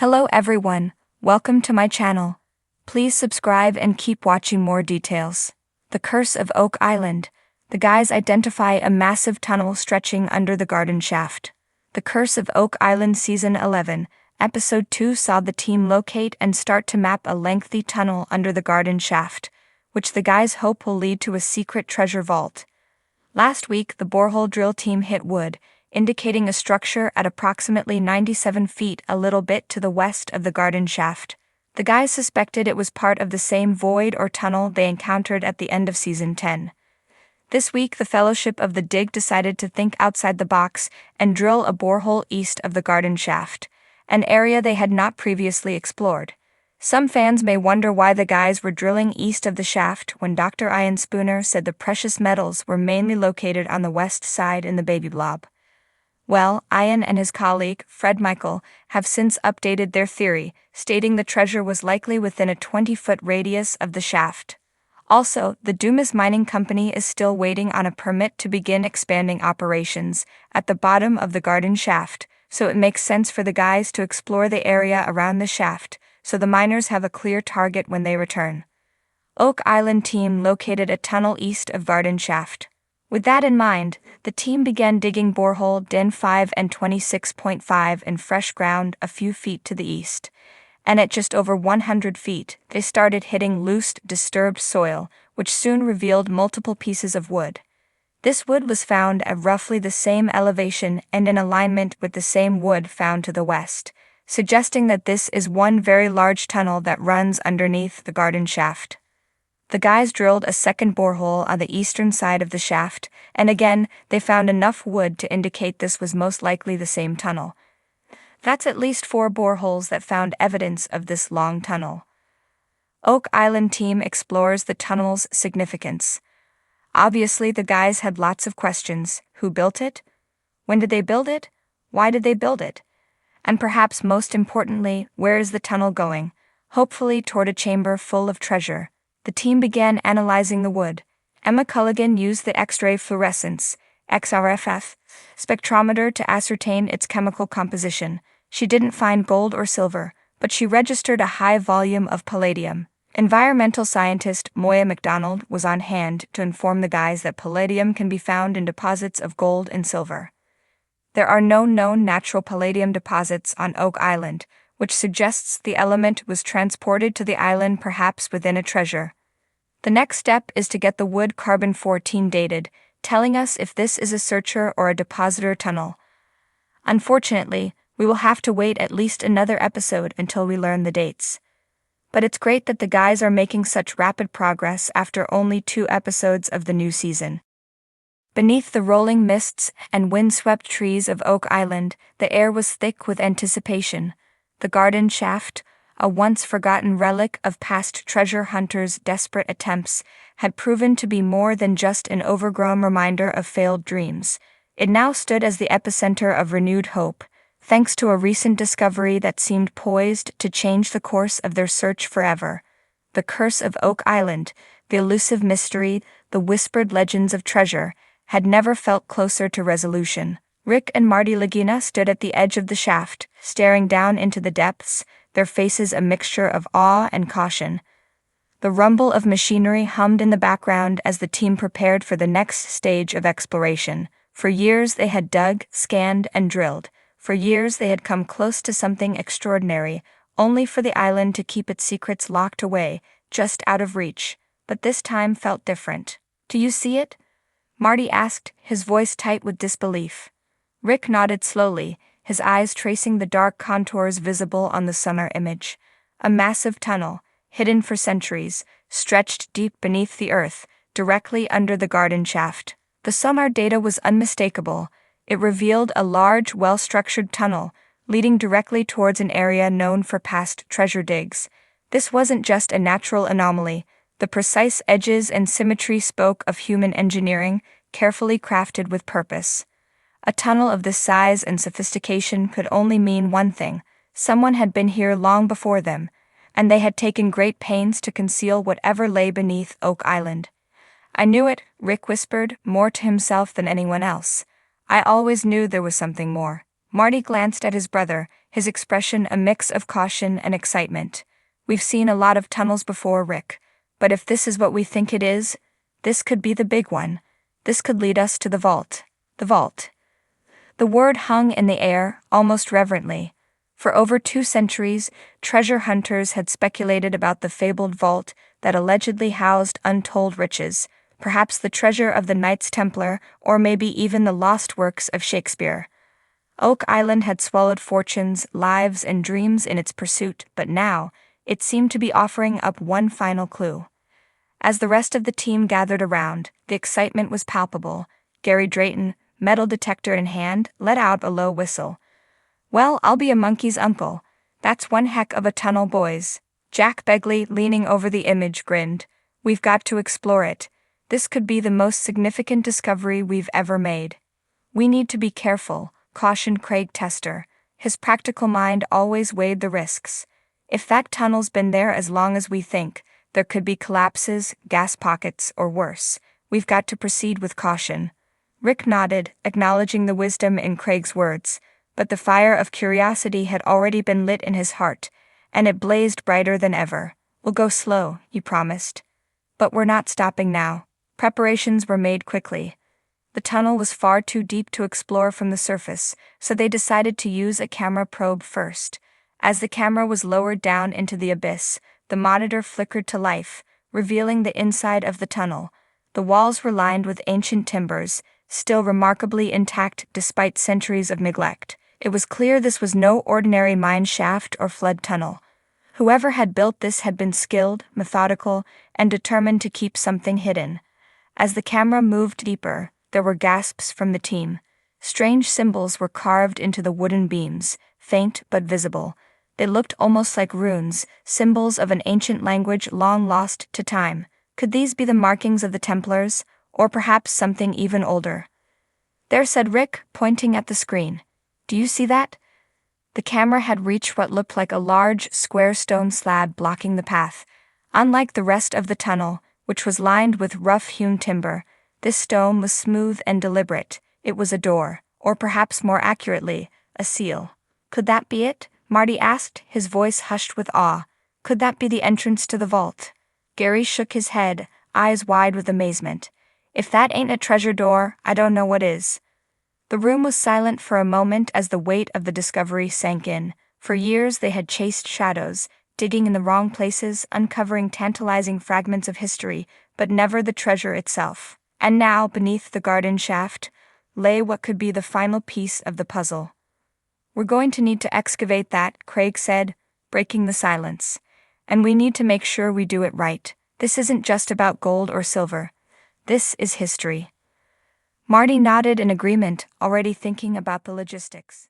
Hello everyone, welcome to my channel. Please subscribe and keep watching more details. The Curse of Oak Island. The guys identify a massive tunnel stretching under the garden shaft. The Curse of Oak Island Season 11, Episode 2 saw the team locate and start to map a lengthy tunnel under the garden shaft, which the guys hope will lead to a secret treasure vault. Last week, the borehole drill team hit wood, indicating a structure at approximately 97 feet a little bit to the west of the garden shaft. The guys suspected it was part of the same void or tunnel they encountered at the end of Season 10. This week, the Fellowship of the Dig decided to think outside the box and drill a borehole east of the garden shaft, an area they had not previously explored. Some fans may wonder why the guys were drilling east of the shaft when Dr. Ian Spooner said the precious metals were mainly located on the west side in the Baby Blob. Well, Ian and his colleague, Fred Michael, have since updated their theory, stating the treasure was likely within a 20-foot radius of the shaft. Also, the Dumas Mining Company is still waiting on a permit to begin expanding operations at the bottom of the garden shaft, so it makes sense for the guys to explore the area around the shaft, so the miners have a clear target when they return. Oak Island team located a tunnel east of garden shaft. With that in mind, the team began digging borehole DIN 5 and 26.5 in fresh ground a few feet to the east, and at just over 100 feet, they started hitting loose, disturbed soil, which soon revealed multiple pieces of wood. This wood was found at roughly the same elevation and in alignment with the same wood found to the west, suggesting that this is one very large tunnel that runs underneath the garden shaft. The guys drilled a second borehole on the eastern side of the shaft, and again, they found enough wood to indicate this was most likely the same tunnel. That's at least 4 boreholes that found evidence of this long tunnel. Oak Island team explores the tunnel's significance. Obviously, the guys had lots of questions. Who built it? When did they build it? Why did they build it? And perhaps most importantly, where is the tunnel going? Hopefully toward a chamber full of treasure. The team began analyzing the wood. Emma Culligan used the X-ray fluorescence, XRFF, spectrometer to ascertain its chemical composition. She didn't find gold or silver, but she registered a high volume of palladium. Environmental scientist Moya McDonald was on hand to inform the guys that palladium can be found in deposits of gold and silver. There are no known natural palladium deposits on Oak Island, which suggests the element was transported to the island perhaps within a treasure. The next step is to get the wood carbon-14 dated, telling us if this is a searcher or a depositor tunnel. Unfortunately, we will have to wait at least another episode until we learn the dates. But it's great that the guys are making such rapid progress after only 2 episodes of the new season. Beneath the rolling mists and wind-swept trees of Oak Island, the air was thick with anticipation. The garden shaft, a once-forgotten relic of past treasure hunters' desperate attempts, had proven to be more than just an overgrown reminder of failed dreams. It now stood as the epicenter of renewed hope, thanks to a recent discovery that seemed poised to change the course of their search forever. The Curse of Oak Island, the elusive mystery, the whispered legends of treasure, had never felt closer to resolution. Rick and Marty Lagina stood at the edge of the shaft, staring down into the depths, their faces a mixture of awe and caution. The rumble of machinery hummed in the background as the team prepared for the next stage of exploration. For years they had dug, scanned, and drilled. For years they had come close to something extraordinary, only for the island to keep its secrets locked away, just out of reach. But this time felt different. "Do you see it?" Marty asked, his voice tight with disbelief. Rick nodded slowly, his eyes tracing the dark contours visible on the sonar image. A massive tunnel, hidden for centuries, stretched deep beneath the earth, directly under the garden shaft. The sonar data was unmistakable. It revealed a large, well-structured tunnel, leading directly towards an area known for past treasure digs. This wasn't just a natural anomaly. The precise edges and symmetry spoke of human engineering, carefully crafted with purpose. A tunnel of this size and sophistication could only mean one thing: someone had been here long before them, and they had taken great pains to conceal whatever lay beneath Oak Island. "I knew it," Rick whispered, more to himself than anyone else. "I always knew there was something more." Marty glanced at his brother, his expression a mix of caution and excitement. "We've seen a lot of tunnels before, Rick, but if this is what we think it is, this could be the big one. This could lead us to the vault." The vault. The word hung in the air, almost reverently. For over 2 centuries, treasure hunters had speculated about the fabled vault that allegedly housed untold riches, perhaps the treasure of the Knights Templar, or maybe even the lost works of Shakespeare. Oak Island had swallowed fortunes, lives, and dreams in its pursuit, but now, it seemed to be offering up one final clue. As the rest of the team gathered around, the excitement was palpable. Gary Drayton, metal detector in hand, let out a low whistle. "Well, I'll be a monkey's uncle. That's one heck of a tunnel, boys." Jack Begley, leaning over the image, grinned. "We've got to explore it. This could be the most significant discovery we've ever made." "We need to be careful," cautioned Craig Tester. His practical mind always weighed the risks. "If that tunnel's been there as long as we think, there could be collapses, gas pockets, or worse. We've got to proceed with caution." Rick nodded, acknowledging the wisdom in Craig's words, but the fire of curiosity had already been lit in his heart, and it blazed brighter than ever. "We'll go slow," he promised. "But we're not stopping now." Preparations were made quickly. The tunnel was far too deep to explore from the surface, so they decided to use a camera probe first. As the camera was lowered down into the abyss, the monitor flickered to life, revealing the inside of the tunnel. The walls were lined with ancient timbers, still remarkably intact despite centuries of neglect. It was clear this was no ordinary mine shaft or flood tunnel. Whoever had built this had been skilled, methodical, and determined to keep something hidden. As the camera moved deeper, there were gasps from the team. Strange symbols were carved into the wooden beams, faint but visible. They looked almost like runes, symbols of an ancient language long lost to time. Could these be the markings of the Templars, or perhaps something even older? "There," said Rick, pointing at the screen. "Do you see that?" The camera had reached what looked like a large, square stone slab blocking the path. Unlike the rest of the tunnel, which was lined with rough-hewn timber, this stone was smooth and deliberate. It was a door, or perhaps more accurately, a seal. "Could that be it?" Marty asked, his voice hushed with awe. "Could that be the entrance to the vault?" Gary shook his head, eyes wide with amazement. "If that ain't a treasure door, I don't know what is." The room was silent for a moment as the weight of the discovery sank in. For years they had chased shadows, digging in the wrong places, uncovering tantalizing fragments of history, but never the treasure itself. And now, beneath the garden shaft, lay what could be the final piece of the puzzle. "We're going to need to excavate that," Craig said, breaking the silence. "And we need to make sure we do it right. This isn't just about gold or silver. This is history." Marty nodded in agreement, already thinking about the logistics.